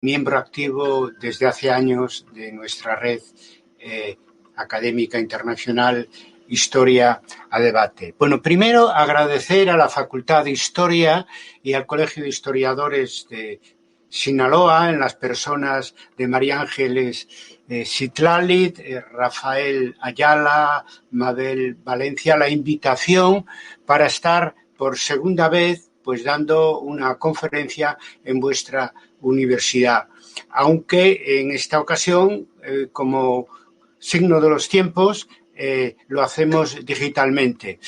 miembro activo desde hace años de nuestra red académica internacional Historia a Debate. Bueno, primero agradecer a la Facultad de Historia y al Colegio de Historiadores de Sinaloa, en las personas de María Ángeles Citlalit, Rafael Ayala, Mabel Valencia, la invitación para estar por segunda vez pues dando una conferencia en vuestra universidad. Aunque en esta ocasión, como signo de los tiempos, lo hacemos digitalmente.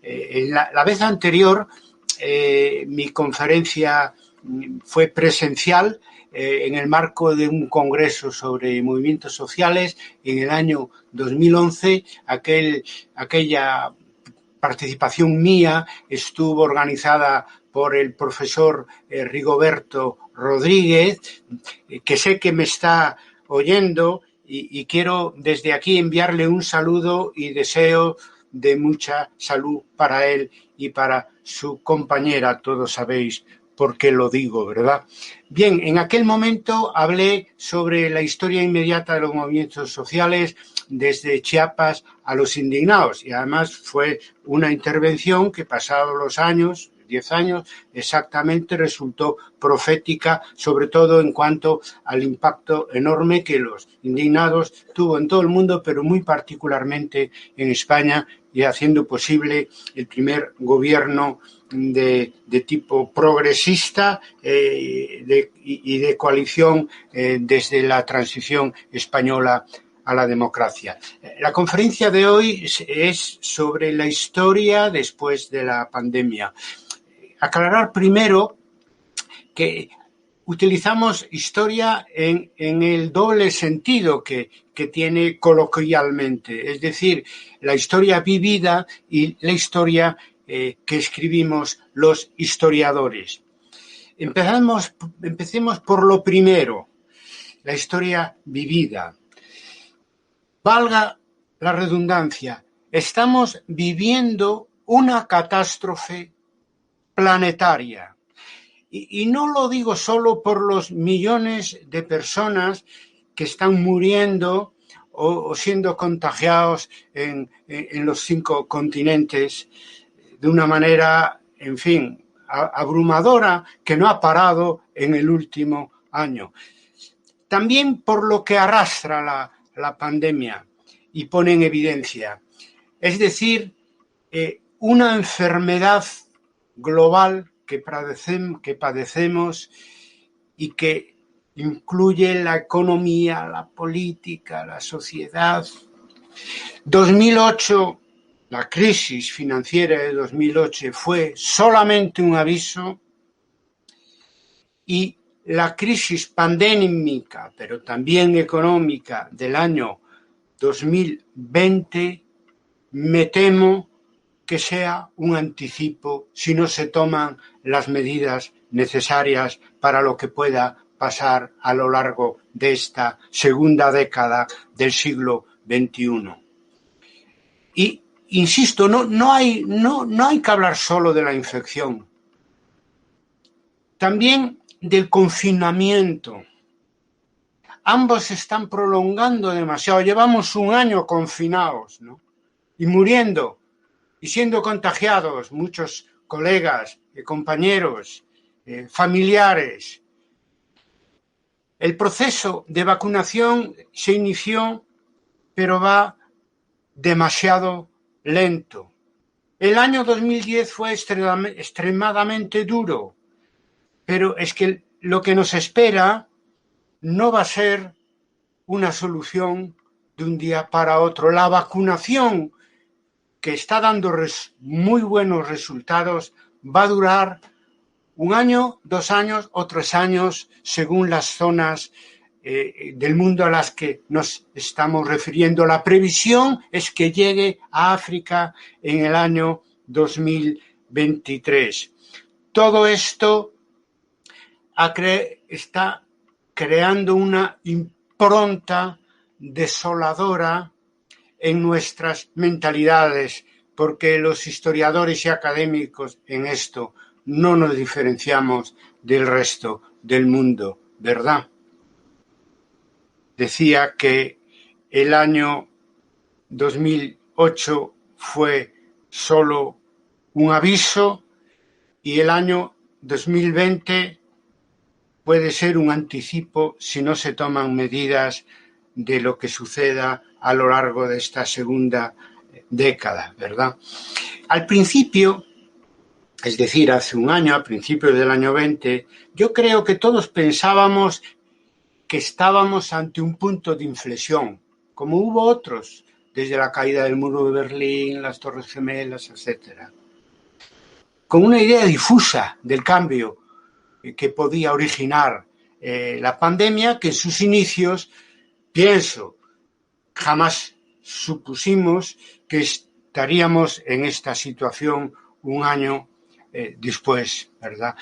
La vez anterior, mi conferencia fue presencial en el marco de un congreso sobre movimientos sociales en el año 2011. Aquella participación mía estuvo organizada por el profesor Rigoberto Rodríguez, que sé que me está oyendo y quiero desde aquí enviarle un saludo y deseo de mucha salud para él y para su compañera. Todos sabéis por qué lo digo, ¿verdad? Bien, en aquel momento hablé sobre la historia inmediata de los movimientos sociales desde Chiapas a los indignados, y además fue una intervención que, pasados los años, 10 años exactamente, resultó profética, sobre todo en cuanto al impacto enorme que los indignados tuvo en todo el mundo, pero muy particularmente en España, y haciendo posible el primer gobierno de tipo progresista y de coalición desde la transición española a la democracia. La conferencia de hoy es sobre la historia después de la pandemia. Aclarar primero que utilizamos historia en el doble sentido que tiene coloquialmente, es decir, la historia vivida y la historia que escribimos los historiadores. Empecemos por lo primero, la historia vivida. Valga la redundancia, estamos viviendo una catástrofe planetaria. Y no lo digo solo por los millones de personas que están muriendo o siendo contagiados en los 5 continentes de una manera, en fin, abrumadora, que no ha parado en el último año. También por lo que arrastra la pandemia y pone en evidencia. Es decir, una enfermedad global que padecemos y que incluye la economía, la política, la sociedad. 2008, la crisis financiera de 2008 fue solamente un aviso, y la crisis pandémica, pero también económica del año 2020, me temo que sea un anticipo si no se toman las medidas necesarias para lo que pueda pasar a lo largo de esta segunda década del siglo XXI. Y insisto, no hay que hablar solo de la infección, también del confinamiento. Ambos se están prolongando demasiado. Llevamos un año confinados, ¿no? Y muriendo y siendo contagiados muchos colegas, compañeros, familiares. El proceso de vacunación se inició, pero va demasiado lento. El año 2010 fue extremadamente duro, pero es que lo que nos espera no va a ser una solución de un día para otro. La vacunación, que está dando muy buenos resultados, va a durar 1 año, 2 años o 3 años, según las zonas del mundo a las que nos estamos refiriendo. La previsión es que llegue a África en el año 2023. Todo esto está creando una impronta desoladora en nuestras mentalidades, porque los historiadores y académicos en esto no nos diferenciamos del resto del mundo ¿verdad? Decía que el año 2008 fue solo un aviso y el año 2020 puede ser un anticipo si no se toman medidas de lo que suceda a lo largo de esta segunda década, ¿verdad? Al principio, es decir, hace un año, a principios del año 20, yo creo que todos pensábamos que estábamos ante un punto de inflexión, como hubo otros, desde la caída del muro de Berlín, las Torres Gemelas, etc. Con una idea difusa del cambio que podía originar la pandemia, que en sus inicios, pienso, jamás supusimos que estaríamos en esta situación un año después, ¿verdad?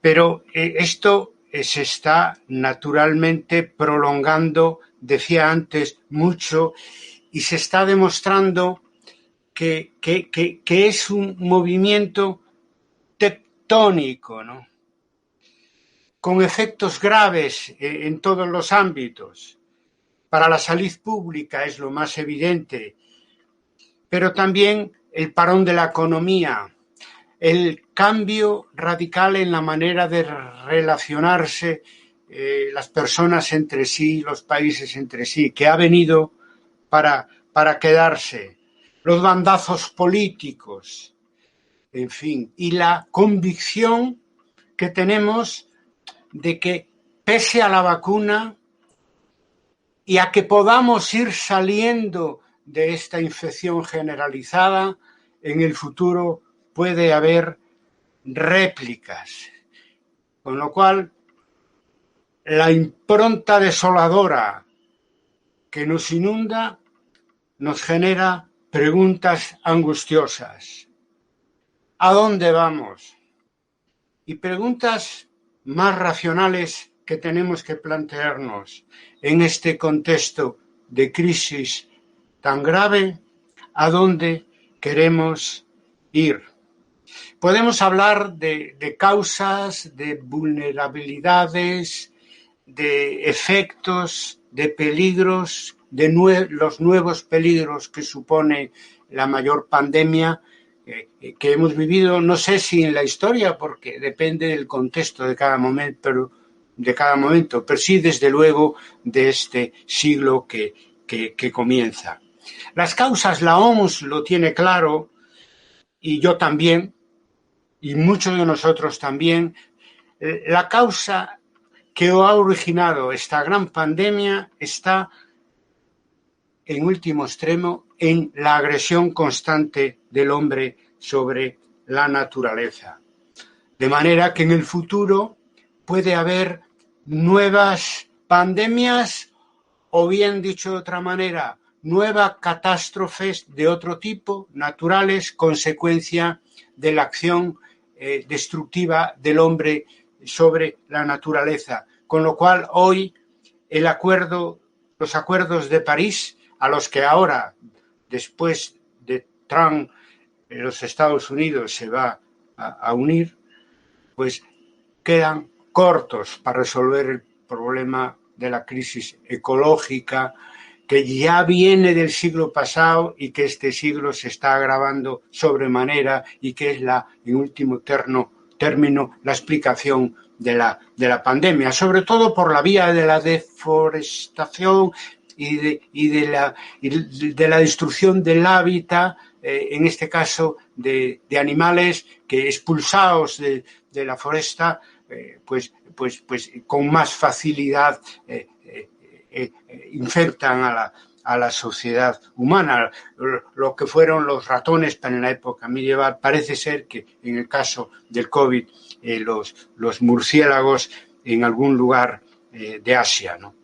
Pero esto se está naturalmente prolongando, decía antes, mucho, y se está demostrando que es un movimiento tectónico, ¿no? Con efectos graves en todos los ámbitos. Para la salud pública es lo más evidente, pero también el parón de la economía, el cambio radical en la manera de relacionarse las personas entre sí, los países entre sí, que ha venido para quedarse, los bandazos políticos, en fin, y la convicción que tenemos de que pese a la vacuna y a que podamos ir saliendo de esta infección generalizada, en el futuro puede haber réplicas. Con lo cual, la impronta desoladora que nos inunda nos genera preguntas angustiosas. ¿A dónde vamos? Y preguntas más racionales que tenemos que plantearnos en este contexto de crisis tan grave, ¿a dónde queremos ir? Podemos hablar de causas, de vulnerabilidades, de efectos, de peligros, de los nuevos peligros que supone la mayor pandemia que hemos vivido, no sé si en la historia, porque depende del contexto de cada momento, pero sí desde luego de este siglo que comienza. Las causas, la OMS lo tiene claro, y yo también, y muchos de nosotros también. La causa que ha originado esta gran pandemia está, en último extremo, en la agresión constante del hombre sobre la naturaleza. De manera que en el futuro puede haber nuevas pandemias o, bien dicho de otra manera, nuevas catástrofes de otro tipo, naturales, consecuencia de la acción destructiva del hombre sobre la naturaleza. Con lo cual, hoy, los acuerdos de París, a los que ahora, después de Trump, los Estados Unidos se va a unir, pues quedan cortos para resolver el problema de la crisis ecológica que ya viene del siglo pasado y que este siglo se está agravando sobremanera y que es en último término, la explicación de la pandemia, sobre todo por la vía de la deforestación y de la destrucción del hábitat, en este caso de animales que expulsados de la foresta, pues con más facilidad infectan a la sociedad humana. Lo que fueron los ratones en la época medieval, parece ser que en el caso del COVID, los murciélagos en algún lugar de Asia, ¿no?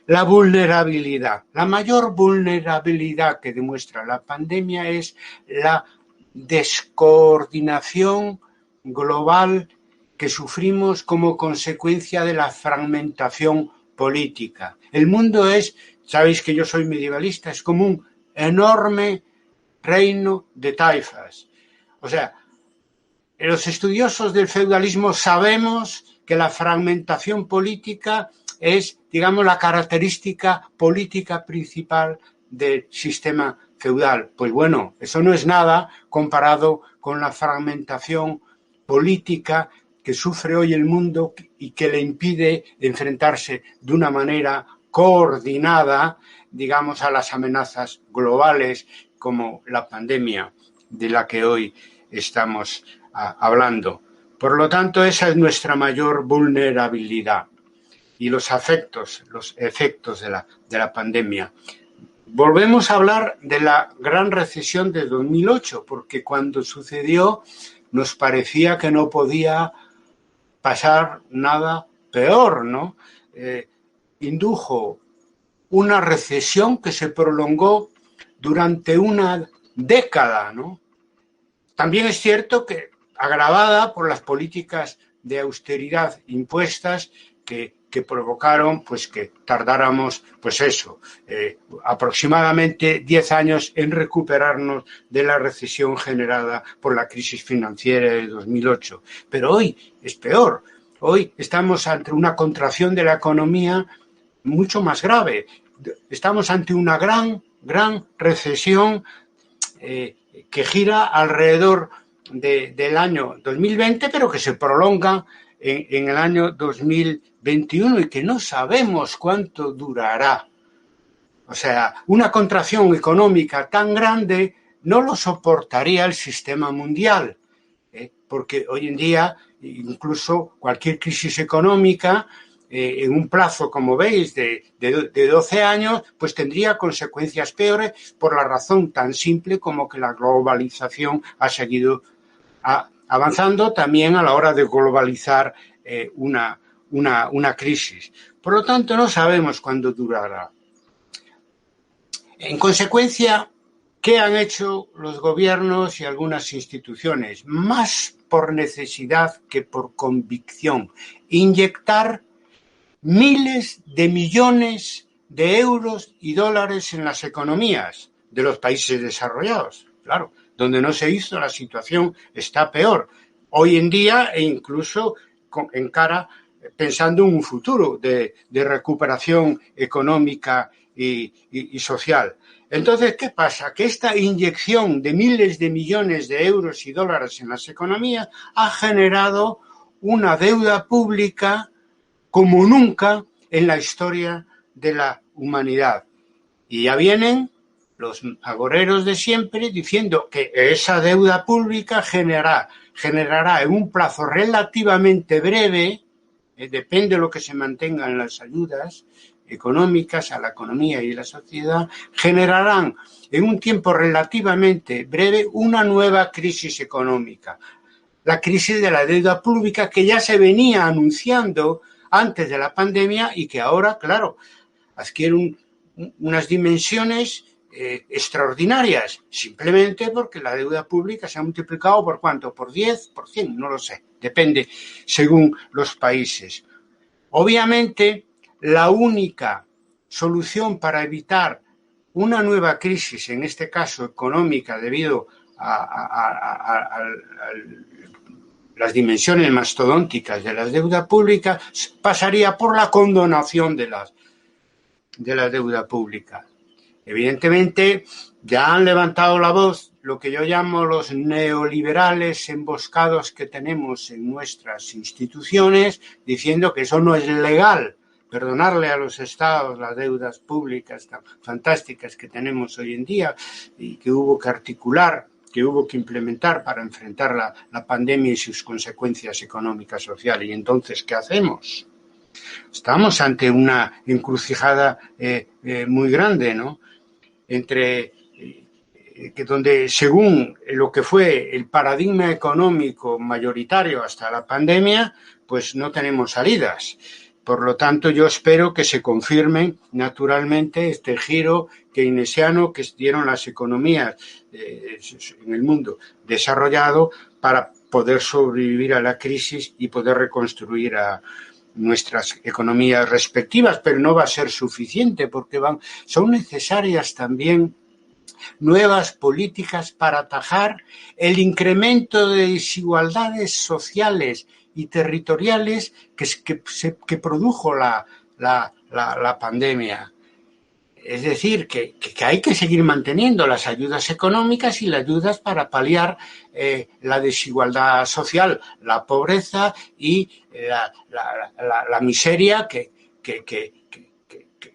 La vulnerabilidad. La mayor vulnerabilidad que demuestra la pandemia es la descoordinación global que sufrimos como consecuencia de la fragmentación política. El mundo es, sabéis que yo soy medievalista, es como un enorme reino de taifas. O sea, los estudiosos del feudalismo sabemos que la fragmentación política es, digamos, la característica política principal del sistema feudal. Pues bueno, eso no es nada comparado con la fragmentación política que sufre hoy el mundo y que le impide enfrentarse de una manera coordinada, digamos, a las amenazas globales como la pandemia de la que hoy estamos hablando. Por lo tanto, esa es nuestra mayor vulnerabilidad y los efectos de la pandemia. Volvemos a hablar de la gran recesión de 2008, porque cuando sucedió nos parecía que no podía pasar nada peor, ¿no? Indujo una recesión que se prolongó durante una década, ¿no? También es cierto que agravada por las políticas de austeridad impuestas que provocaron pues que tardáramos pues eso, aproximadamente 10 años en recuperarnos de la recesión generada por la crisis financiera de 2008. Pero hoy es peor. Hoy estamos ante una contracción de la economía mucho más grave. Estamos ante una gran recesión que gira alrededor del año 2020, pero que se prolonga en el año 2021 y que no sabemos cuánto durará. O sea, una contracción económica tan grande no lo soportaría el sistema mundial, porque hoy en día incluso cualquier crisis económica en un plazo, como veis, de 12 años, pues tendría consecuencias peores por la razón tan simple como que la globalización ha seguido avanzando también a la hora de globalizar una crisis. Por lo tanto, no sabemos cuándo durará. En consecuencia, ¿qué han hecho los gobiernos y algunas instituciones? Más por necesidad que por convicción. Inyectar miles de millones de euros y dólares en las economías de los países desarrollados. Claro, donde no se hizo, la situación está peor. Hoy en día, e incluso pensando en un futuro de recuperación económica y social. Entonces, ¿qué pasa? Que esta inyección de miles de millones de euros y dólares en las economías ha generado una deuda pública como nunca en la historia de la humanidad. Y ya vienen los agoreros de siempre diciendo que esa deuda pública generará en un plazo relativamente breve, depende de lo que se mantengan las ayudas económicas a la economía y a la sociedad, generarán en un tiempo relativamente breve una nueva crisis económica. La crisis de la deuda pública que ya se venía anunciando antes de la pandemia y que ahora, claro, adquiere unas dimensiones extraordinarias, simplemente porque la deuda pública se ha multiplicado ¿por cuánto? ¿Por 10? ¿Por 100? No lo sé, depende según los países. Obviamente, la única solución para evitar una nueva crisis, en este caso económica, debido a las dimensiones mastodónticas de la deuda pública, pasaría por la condonación de la deuda pública. Evidentemente, ya han levantado la voz lo que yo llamo los neoliberales emboscados que tenemos en nuestras instituciones, diciendo que eso no es legal, perdonarle a los estados las deudas públicas tan fantásticas que tenemos hoy en día y que hubo que articular, que hubo que implementar para enfrentar la pandemia y sus consecuencias económicas y sociales. Y entonces, ¿qué hacemos? Estamos ante una encrucijada muy grande, ¿no? Donde según lo que fue el paradigma económico mayoritario hasta la pandemia, pues no tenemos salidas. Por lo tanto, yo espero que se confirme naturalmente este giro keynesiano que dieron las economías en el mundo desarrollado para poder sobrevivir a la crisis y poder reconstruir a nuestras economías respectivas, pero no va a ser suficiente porque son necesarias también nuevas políticas para atajar el incremento de desigualdades sociales y territoriales que produjo la pandemia. Es decir, que hay que seguir manteniendo las ayudas económicas y las ayudas para paliar la desigualdad social, la pobreza y la miseria que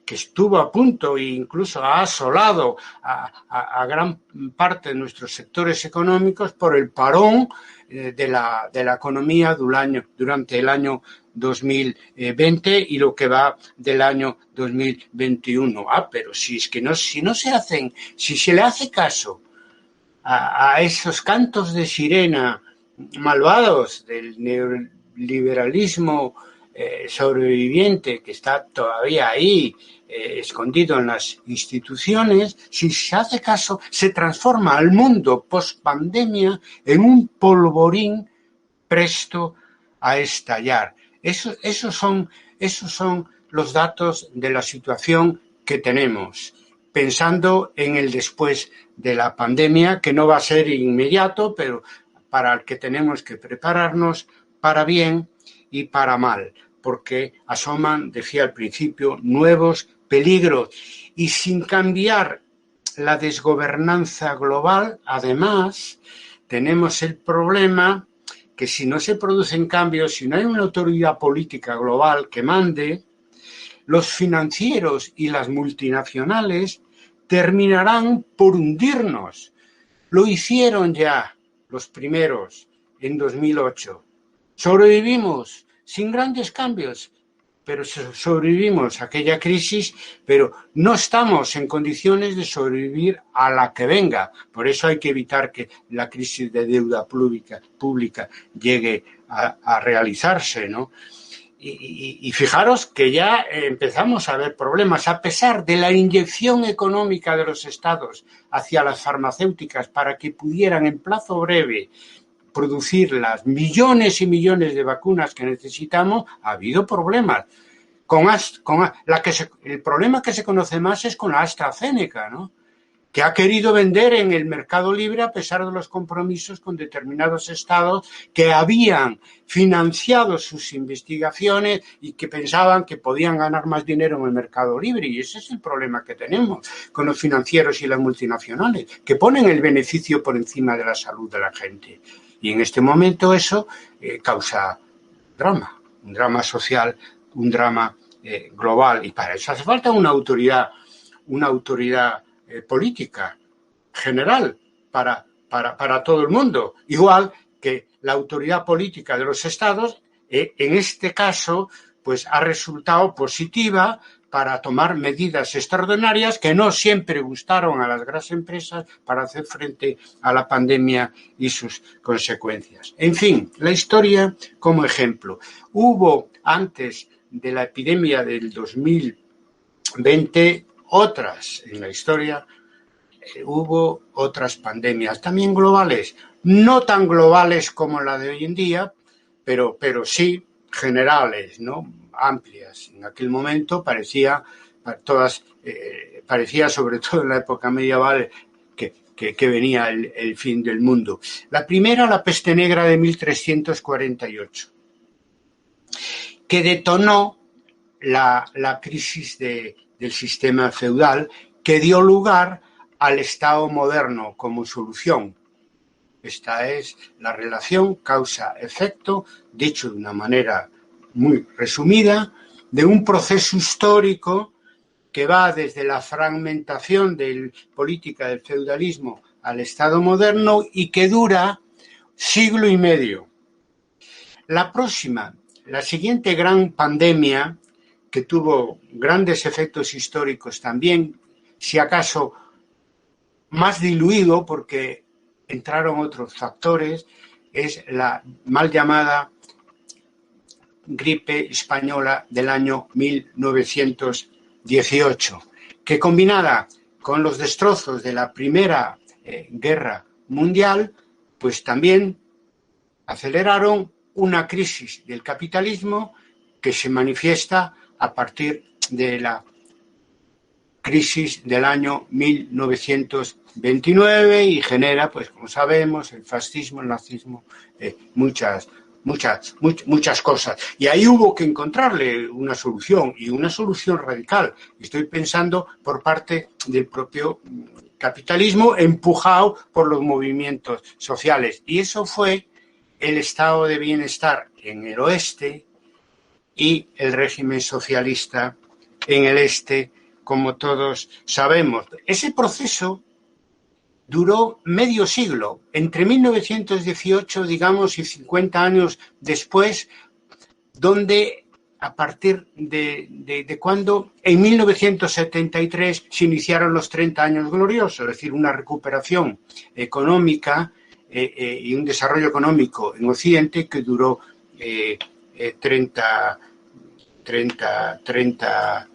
estuvo a punto e incluso ha asolado a gran parte de nuestros sectores económicos por el parón de la economía durante el año 2020 y lo que va del año 2021. Pero si se le hace caso a esos cantos de sirena malvados del neoliberalismo sobreviviente que está todavía ahí, escondido en las instituciones, si se hace caso, se transforma al mundo post-pandemia en un polvorín presto a estallar. Esos son los datos de la situación que tenemos, pensando en el después de la pandemia, que no va a ser inmediato, pero para el que tenemos que prepararnos para bien y para mal, porque asoman, decía al principio, nuevos peligros. Y sin cambiar la desgobernanza global, además, tenemos el problema que si no se producen cambios, si no hay una autoridad política global que mande, los financieros y las multinacionales terminarán por hundirnos. Lo hicieron ya los primeros en 2008. Sobrevivimos sin grandes cambios, pero sobrevivimos a aquella crisis, pero no estamos en condiciones de sobrevivir a la que venga. Por eso hay que evitar que la crisis de deuda pública llegue a realizarse, ¿no? Y fijaros que ya empezamos a ver problemas, a pesar de la inyección económica de los estados hacia las farmacéuticas para que pudieran en plazo breve producir las millones y millones de vacunas que necesitamos. Ha habido problemas. El problema que se conoce más es con la AstraZeneca, ¿no? Que ha querido vender en el mercado libre a pesar de los compromisos con determinados estados que habían financiado sus investigaciones y que pensaban que podían ganar más dinero en el mercado libre. Y ese es el problema que tenemos con los financieros y las multinacionales, que ponen el beneficio por encima de la salud de la gente. Y en este momento eso causa un drama social, un drama global. Y para eso hace falta una autoridad política general para todo el mundo, igual que la autoridad política de los estados, en este caso, pues ha resultado positiva para tomar medidas extraordinarias que no siempre gustaron a las grandes empresas para hacer frente a la pandemia y sus consecuencias. En fin, la historia como ejemplo. Hubo antes de la epidemia del 2020 otras en la historia, hubo otras pandemias, también globales, no tan globales como la de hoy en día, pero sí generales, ¿no? Amplias. En aquel momento parecía, sobre todo en la época medieval, que venía el fin del mundo. La primera, la peste negra de 1348, que detonó la crisis del sistema feudal, que dio lugar al Estado moderno como solución. Esta es la relación causa-efecto, dicho de una manera muy resumida, de un proceso histórico que va desde la fragmentación política del feudalismo al Estado moderno y que dura siglo y medio. La siguiente gran pandemia, que tuvo grandes efectos históricos también, si acaso más diluido porque entraron otros factores, es la mal llamada gripe española del año 1918, que combinada con los destrozos de la Primera Guerra Mundial, pues también aceleraron una crisis del capitalismo que se manifiesta a partir de la crisis del año 1929 y genera, pues como sabemos, el fascismo, el nazismo, muchas muchas cosas. Y ahí hubo que encontrarle una solución, y una solución radical. Estoy pensando por parte del propio capitalismo empujado por los movimientos sociales. Y eso fue el estado de bienestar en el oeste y el régimen socialista en el este, como todos sabemos. Ese proceso duró medio siglo, entre 1918, digamos, y 50 años después, donde a partir de cuando en 1973 se iniciaron los 30 años gloriosos, es decir, una recuperación económica y un desarrollo económico en Occidente que duró 30,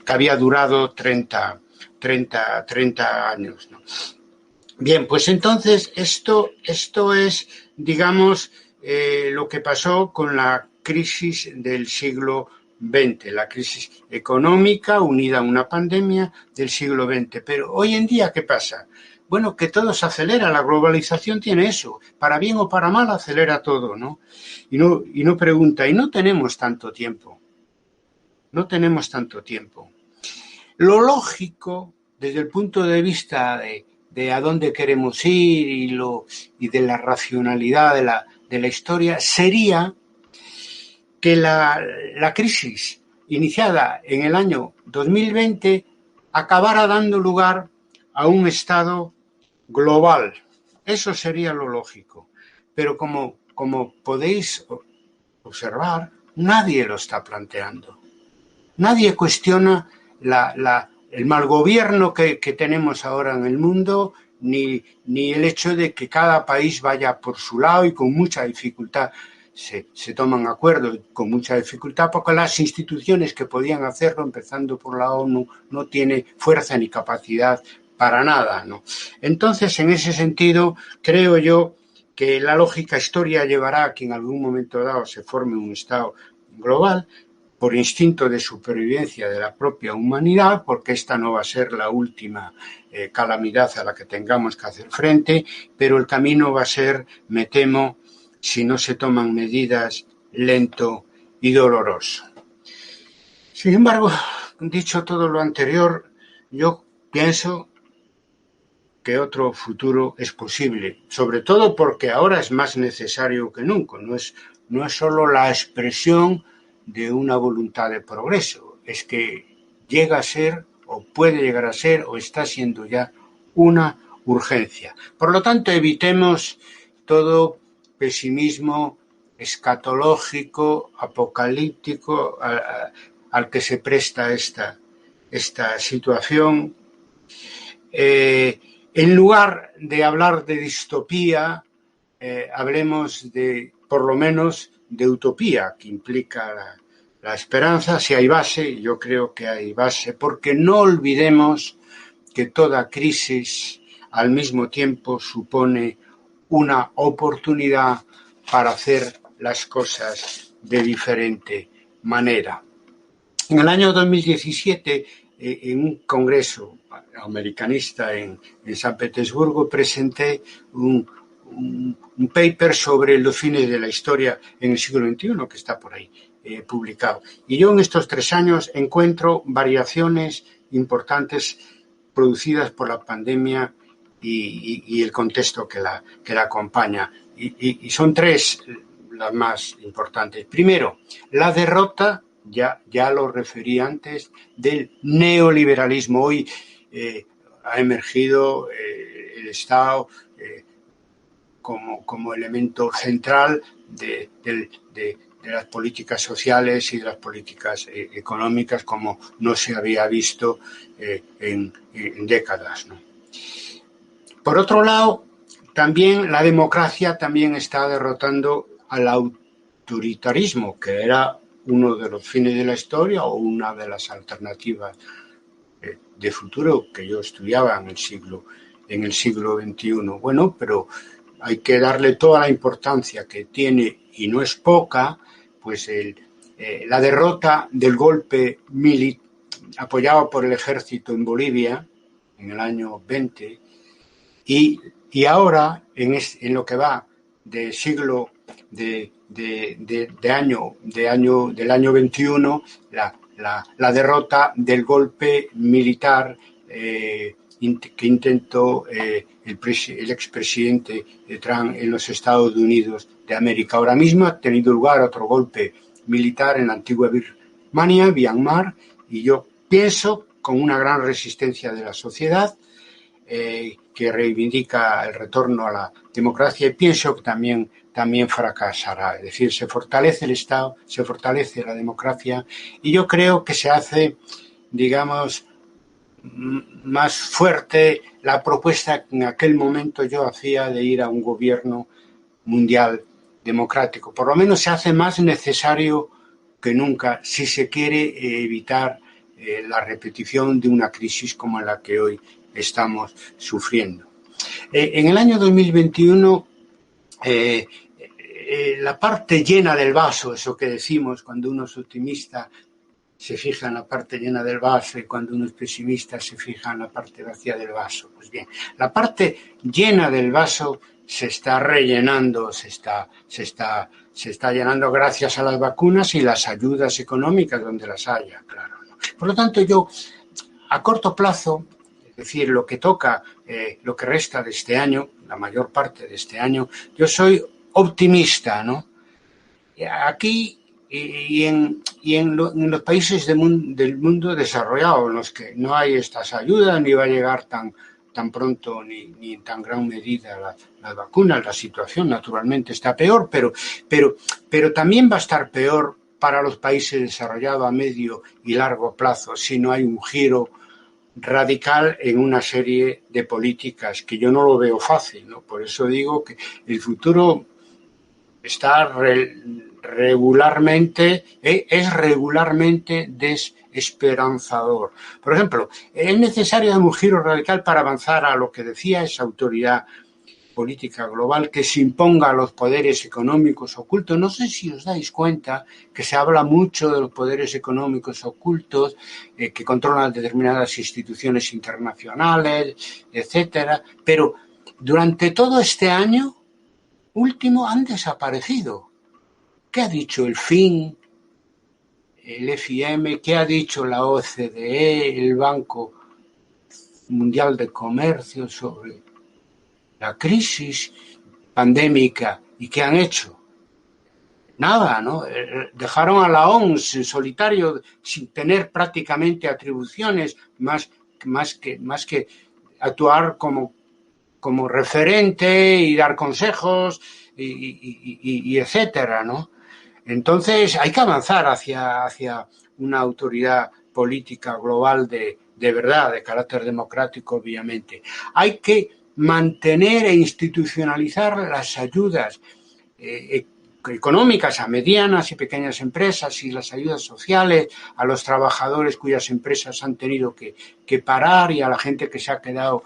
que había durado 30 años, ¿no? Bien, pues entonces esto es, digamos, lo que pasó con la crisis del siglo XX, la crisis económica unida a una pandemia del siglo XX. Pero hoy en día, ¿qué pasa? Bueno, que todo se acelera, la globalización tiene eso, para bien o para mal acelera todo, ¿no? Y no pregunta, y no tenemos tanto tiempo. No tenemos tanto tiempo. Lo lógico, desde el punto de vista de a dónde queremos ir y de la racionalidad de la historia, sería que la crisis iniciada en el año 2020 acabara dando lugar a un estado global. Eso sería lo lógico. Pero como podéis observar, nadie lo está planteando. Nadie cuestiona el mal gobierno que tenemos ahora en el mundo, ni el hecho de que cada país vaya por su lado y con mucha dificultad se toman acuerdos, con mucha dificultad, porque las instituciones que podían hacerlo, empezando por la ONU, no tiene fuerza ni capacidad para nada, ¿no? Entonces, en ese sentido, creo yo que la lógica historia llevará a que en algún momento dado se forme un Estado global, por instinto de supervivencia de la propia humanidad, porque esta no va a ser la última calamidad a la que tengamos que hacer frente, pero el camino va a ser, me temo, si no se toman medidas, lento y doloroso. Sin embargo, dicho todo lo anterior, yo pienso que otro futuro es posible, sobre todo porque ahora es más necesario que nunca. No es solo la expresión de una voluntad de progreso, es que llega a ser, o puede llegar a ser, o está siendo ya una urgencia. Por lo tanto, evitemos todo pesimismo escatológico, apocalíptico, al que se presta esta situación. En lugar de hablar de distopía, hablemos por lo menos, de utopía, que implica la esperanza. Si hay base, yo creo que hay base, porque no olvidemos que toda crisis al mismo tiempo supone una oportunidad para hacer las cosas de diferente manera. En el año 2017, en un congreso americanista en San Petersburgo, presenté un paper sobre los fines de la historia en el siglo XXI, que está por ahí publicado. Y yo en estos 3 años encuentro variaciones importantes producidas por la pandemia y el contexto que la acompaña. Y son 3 las más importantes. Primero, la derrota, ya lo referí antes, del neoliberalismo. Hoy ha emergido el Estado como elemento central de las políticas sociales y de las políticas económicas, como no se había visto en décadas, ¿no? Por otro lado, también la democracia también está derrotando al autoritarismo, que era uno de los fines de la historia o una de las alternativas de futuro que yo estudiaba en el siglo XXI. Bueno, pero hay que darle toda la importancia que tiene, y no es poca, pues la derrota del golpe apoyado por el ejército en Bolivia en el año 20, y ahora, en lo que va del siglo del año 21, la derrota del golpe militar que intentó el expresidente Trump en los Estados Unidos de América. Ahora mismo ha tenido lugar otro golpe militar en la antigua Birmania, Myanmar, y yo pienso con una gran resistencia de la sociedad que reivindica el retorno a la democracia, y pienso que también fracasará. Es decir, se fortalece el Estado, se fortalece la democracia, y yo creo que se hace, digamos, más fuerte la propuesta que en aquel momento yo hacía de ir a un gobierno mundial democrático. Por lo menos se hace más necesario que nunca si se quiere evitar la repetición de una crisis como la que hoy estamos sufriendo. En el año 2021, la parte llena del vaso, eso que decimos cuando uno es optimista, se fija en la parte llena del vaso, y cuando uno es pesimista se fija en la parte vacía del vaso. Pues bien, la parte llena del vaso se está rellenando, se está llenando gracias a las vacunas y las ayudas económicas donde las haya, claro, ¿no? Por lo tanto, yo a corto plazo, es decir, lo que toca, lo que resta de este año, la mayor parte de este año, yo soy optimista, ¿no? Aquí en los países del mundo desarrollado, en los que no hay estas ayudas, ni va a llegar tan pronto ni en tan gran medida las vacunas, la situación naturalmente está peor, pero también va a estar peor para los países desarrollados a medio y largo plazo si no hay un giro radical en una serie de políticas que yo no lo veo fácil, ¿no? Por eso digo que el futuro está regularmente desesperanzador. Por ejemplo, es necesario un giro radical para avanzar a lo que decía esa autoridad política global, que se imponga a los poderes económicos ocultos. No sé si os dais cuenta que se habla mucho de los poderes económicos ocultos que controlan determinadas instituciones internacionales, etcétera, pero durante todo este año último han desaparecido. ¿Qué ha dicho el FIN, el FIM? ¿Qué ha dicho la OCDE, el Banco Mundial de Comercio sobre la crisis pandémica? ¿Y qué han hecho? Nada, ¿no? Dejaron a la OMS en solitario, sin tener prácticamente atribuciones, más que actuar como referente y dar consejos y etcétera, ¿no? Entonces hay que avanzar hacia una autoridad política global de verdad, de carácter democrático, obviamente. Hay que mantener e institucionalizar las ayudas económicas a medianas y pequeñas empresas y las ayudas sociales a los trabajadores cuyas empresas han tenido que parar, y a la gente que se ha quedado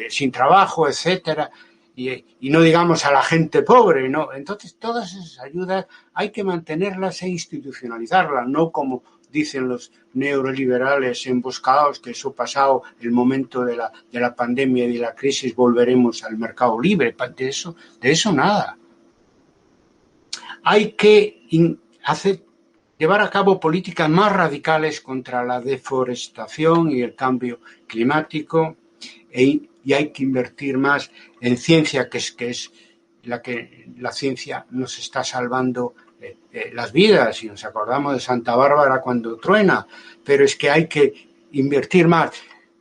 sin trabajo, etcétera. Y no digamos a la gente pobre, ¿no? Entonces, todas esas ayudas hay que mantenerlas e institucionalizarlas, no como dicen los neoliberales emboscados, que eso pasado el momento de la pandemia y de la crisis volveremos al mercado libre. De eso nada. Hay que llevar a cabo políticas más radicales contra la deforestación y el cambio climático, y hay que invertir más en ciencia, que es la ciencia nos está salvando las vidas, y nos acordamos de Santa Bárbara cuando truena, pero es que hay que invertir más.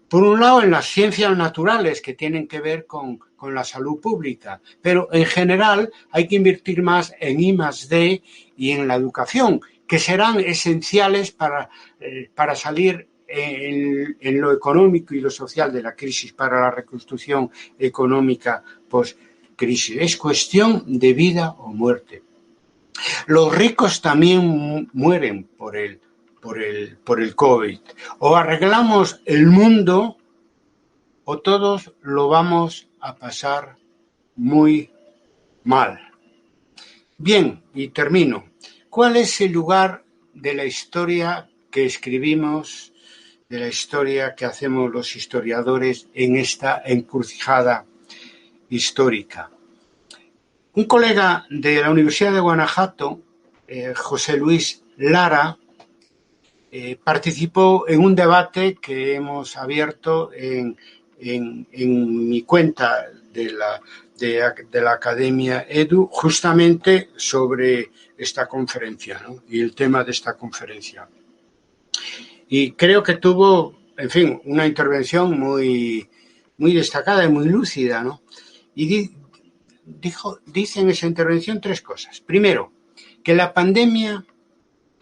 Por un lado, en las ciencias naturales, que tienen que ver con la salud pública, pero en general hay que invertir más en I+D y en la educación, que serán esenciales para salir en lo económico y lo social de la crisis, para la reconstrucción económica post-crisis. Es cuestión de vida o muerte. Los ricos también mueren por el COVID. O arreglamos el mundo o todos lo vamos a pasar muy mal. Bien, y termino. ¿Cuál es el lugar de la historia que escribimos, de la historia que hacemos los historiadores en esta encrucijada histórica? Un colega de la Universidad de Guanajuato, José Luis Lara, participó en un debate que hemos abierto en mi cuenta de la Academia Edu, justamente sobre esta conferencia, ¿no? Y el tema de esta conferencia. Y creo que tuvo, en fin, una intervención muy destacada y muy lúcida, ¿no? Y dice en esa intervención tres cosas. Primero, que la pandemia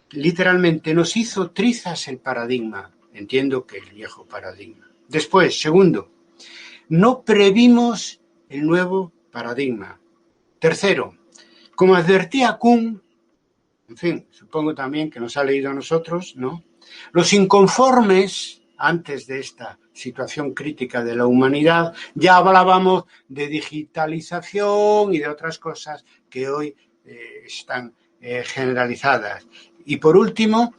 literalmente nos hizo trizas el paradigma. Entiendo que el viejo paradigma. Después, segundo, no previmos el nuevo paradigma. Tercero, como advertía Kuhn, en fin, supongo también que nos ha leído a nosotros, ¿no? Los inconformes, antes de esta situación crítica de la humanidad, ya hablábamos de digitalización y de otras cosas que hoy están generalizadas. Y por último,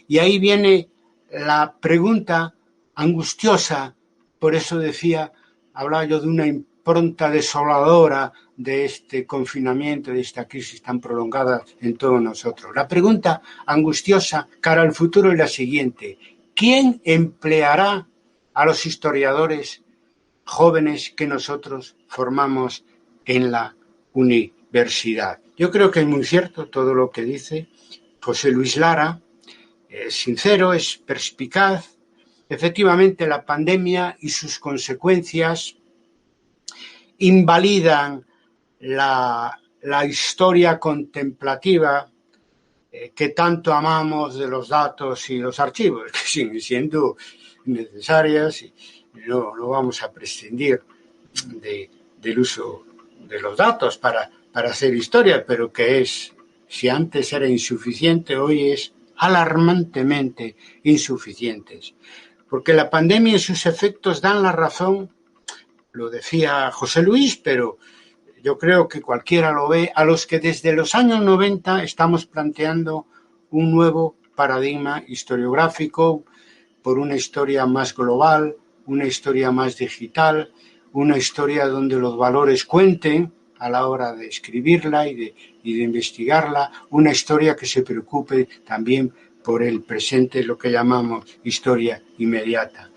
y ahí viene la pregunta angustiosa, por eso decía, hablaba yo de una impronta desoladora de este confinamiento, de esta crisis tan prolongada en todos nosotros. La pregunta angustiosa cara al futuro es la siguiente: ¿quién empleará a los historiadores jóvenes que nosotros formamos en la universidad? Yo creo que es muy cierto todo lo que dice José Luis Lara, es sincero, es perspicaz. Efectivamente, la pandemia y sus consecuencias invalidan la historia contemplativa que tanto amamos de los datos y los archivos, que siguen siendo necesarias y no vamos a prescindir del uso de los datos para hacer historia, pero que es, si antes era insuficiente, hoy es alarmantemente insuficientes. Porque la pandemia y sus efectos dan la razón, lo decía José Luis, pero yo creo que cualquiera lo ve, a los que desde los años 90 estamos planteando un nuevo paradigma historiográfico por una historia más global, una historia más digital, una historia donde los valores cuenten a la hora de escribirla y de investigarla, una historia que se preocupe también por el presente, lo que llamamos historia inmediata.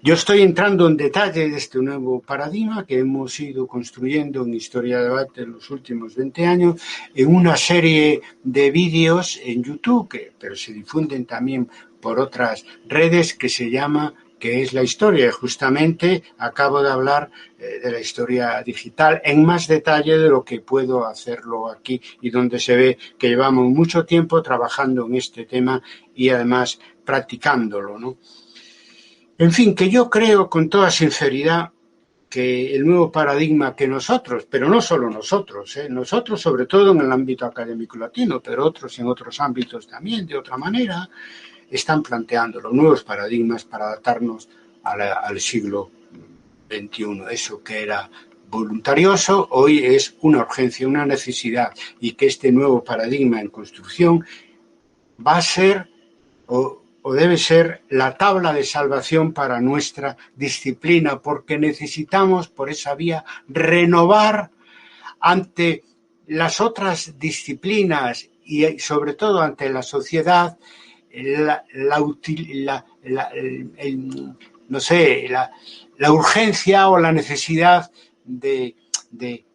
Yo estoy entrando en detalle de este nuevo paradigma que hemos ido construyendo en Historia de Debate en los últimos 20 años, en una serie de vídeos en YouTube, pero se difunden también por otras redes, que se llama ¿Qué es la historia? Justamente acabo de hablar de la historia digital en más detalle de lo que puedo hacerlo aquí, y donde se ve que llevamos mucho tiempo trabajando en este tema y además practicándolo, ¿no? En fin, que yo creo con toda sinceridad que el nuevo paradigma que nosotros, pero no solo nosotros, nosotros sobre todo en el ámbito académico latino, pero otros en otros ámbitos también, de otra manera, están planteando los nuevos paradigmas para adaptarnos al siglo XXI. Eso que era voluntarioso, hoy es una urgencia, una necesidad, y que este nuevo paradigma en construcción va a ser o debe ser la tabla de salvación para nuestra disciplina, porque necesitamos por esa vía renovar ante las otras disciplinas y sobre todo ante la sociedad la urgencia o la necesidad de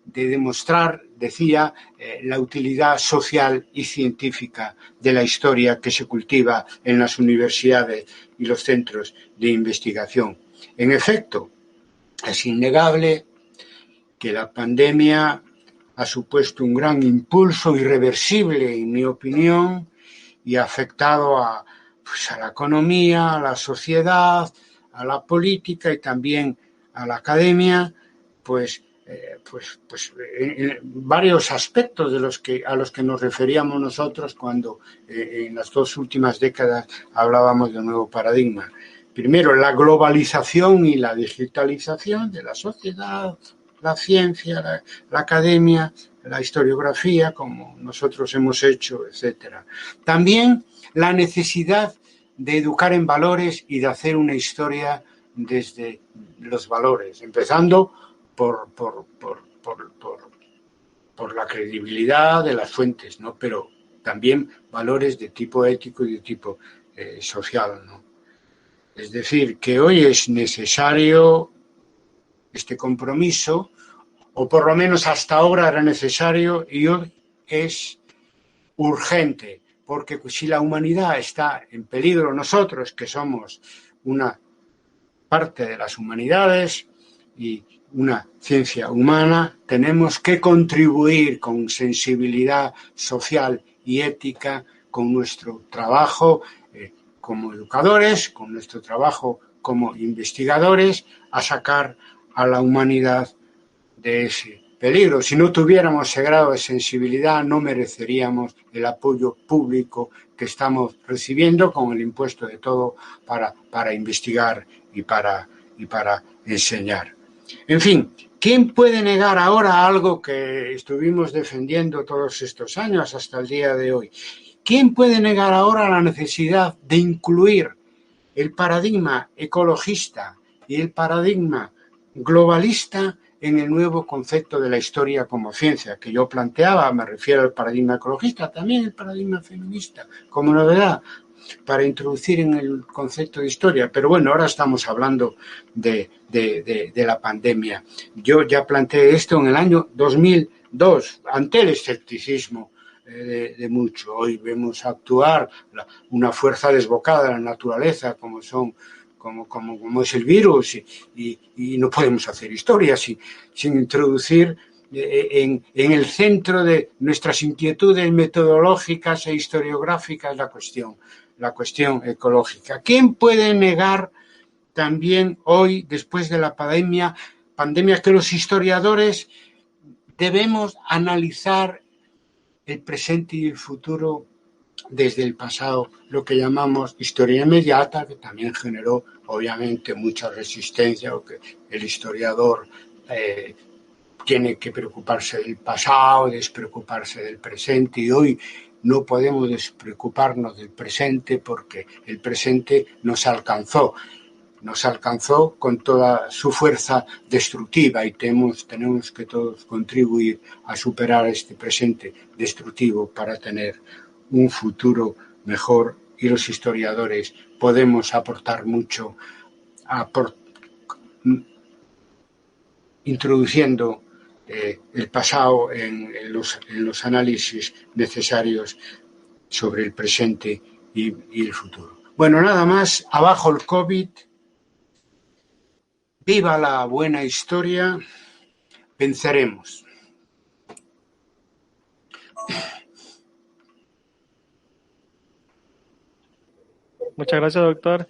demostrar, decía, la utilidad social y científica de la historia que se cultiva en las universidades y los centros de investigación. En efecto, es innegable que la pandemia ha supuesto un gran impulso irreversible, en mi opinión, y ha afectado a la economía, a la sociedad, a la política y también a la academia, en varios aspectos a los que nos referíamos nosotros cuando en las dos últimas décadas hablábamos de un nuevo paradigma. Primero, la globalización y la digitalización de la sociedad, la ciencia, la academia, la historiografía, como nosotros hemos hecho, etc. También la necesidad de educar en valores y de hacer una historia desde los valores, empezando por por la credibilidad de las fuentes, ¿no? Pero también valores de tipo ético y de tipo social, ¿no? Es decir, que hoy es necesario este compromiso, o por lo menos hasta ahora era necesario, y hoy es urgente, porque si la humanidad está en peligro, nosotros que somos una parte de las humanidades y una ciencia humana, tenemos que contribuir con sensibilidad social y ética, con nuestro trabajo como educadores, con nuestro trabajo como investigadores, a sacar a la humanidad de ese peligro. Si no tuviéramos ese grado de sensibilidad, no mereceríamos el apoyo público que estamos recibiendo con el impuesto de todo para investigar y para enseñar. En fin, ¿quién puede negar ahora algo que estuvimos defendiendo todos estos años hasta el día de hoy? ¿Quién puede negar ahora la necesidad de incluir el paradigma ecologista y el paradigma globalista en el nuevo concepto de la historia como ciencia que yo planteaba? Me refiero al paradigma ecologista, también el paradigma feminista, como novedad para introducir en el concepto de historia. Pero bueno, ahora estamos hablando de la pandemia. Yo ya planteé esto en el año 2002, ante el escepticismo de mucho. Hoy vemos actuar una fuerza desbocada de la naturaleza, como es el virus, y no podemos hacer historia sin introducir en el centro de nuestras inquietudes metodológicas e historiográficas la cuestión ecológica. ¿Quién puede negar también hoy, después de la pandemia, que los historiadores debemos analizar el presente y el futuro desde el pasado, lo que llamamos historia inmediata, que también generó obviamente mucha resistencia, o que el historiador tiene que preocuparse del pasado, despreocuparse del presente, y hoy no podemos despreocuparnos del presente porque el presente nos alcanzó con toda su fuerza destructiva, y tenemos que todos contribuir a superar este presente destructivo para tener un futuro mejor, y los historiadores podemos aportar mucho introduciendo el pasado en los análisis necesarios sobre el presente y el futuro. Bueno, nada más, abajo el COVID, viva la buena historia, venceremos. Muchas gracias, doctor.